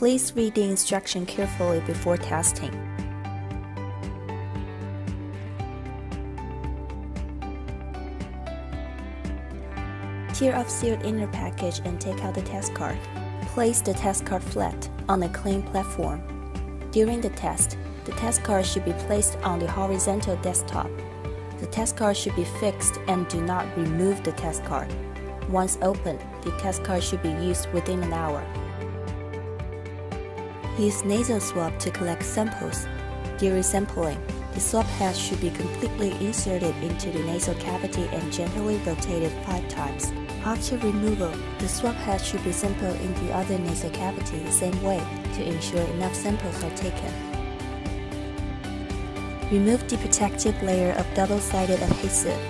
Please read the instruction carefully before testing. Tear off sealed inner package and take out the test card. Place the test card flat on a clean platform. During the test card should be placed on the horizontal desktop. The test card should be fixed and do not remove the test card. Once opened, the test card should be used within an hour. Use nasal swab to collect samples. During sampling, the swab head should be completely inserted into the nasal cavity and gently rotated 5 times. After removal, the swab head should be sampled in the other nasal cavity the same way to ensure enough samples are taken. Remove the protective layer of double-sided adhesive.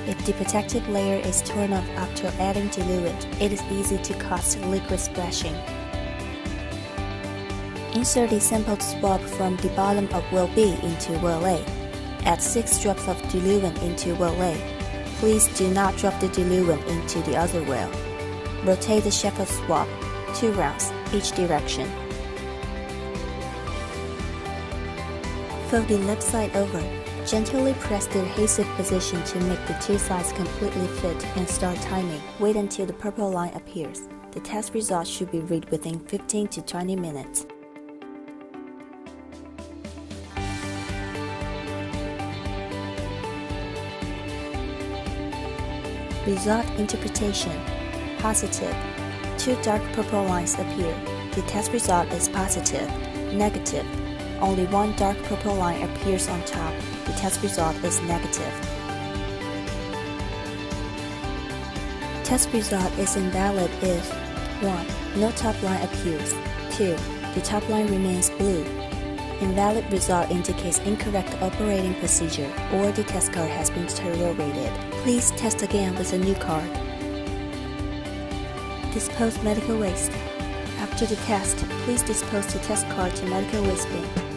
If the protective layer is torn off after adding diluent, it is easy to cause liquid splashing. Insert the sampled swab from the bottom of well B into well A. Add 6 drops of diluent into well A. Please do not drop the diluent into the other well. Rotate the shape of swab 2 rounds each direction. Fold the left side over. Gently press the adhesive position to make the 2 sides completely fit and start timing. Wait until the purple line appears. The test results should be read within 15 to 20 minutes. Result interpretation. Positive. 2 dark purple lines appear. The test result is positive. Negative. Only 1 dark purple line appears on top. The test result is negative. Test result is invalid if 1. No top line appears. 2. The top line remains blue. Invalid result indicates incorrect operating procedure or the test card has been deteriorated. Please test again with a new card. Dispose medical waste. After the test, please dispose the test card to medical waste bin.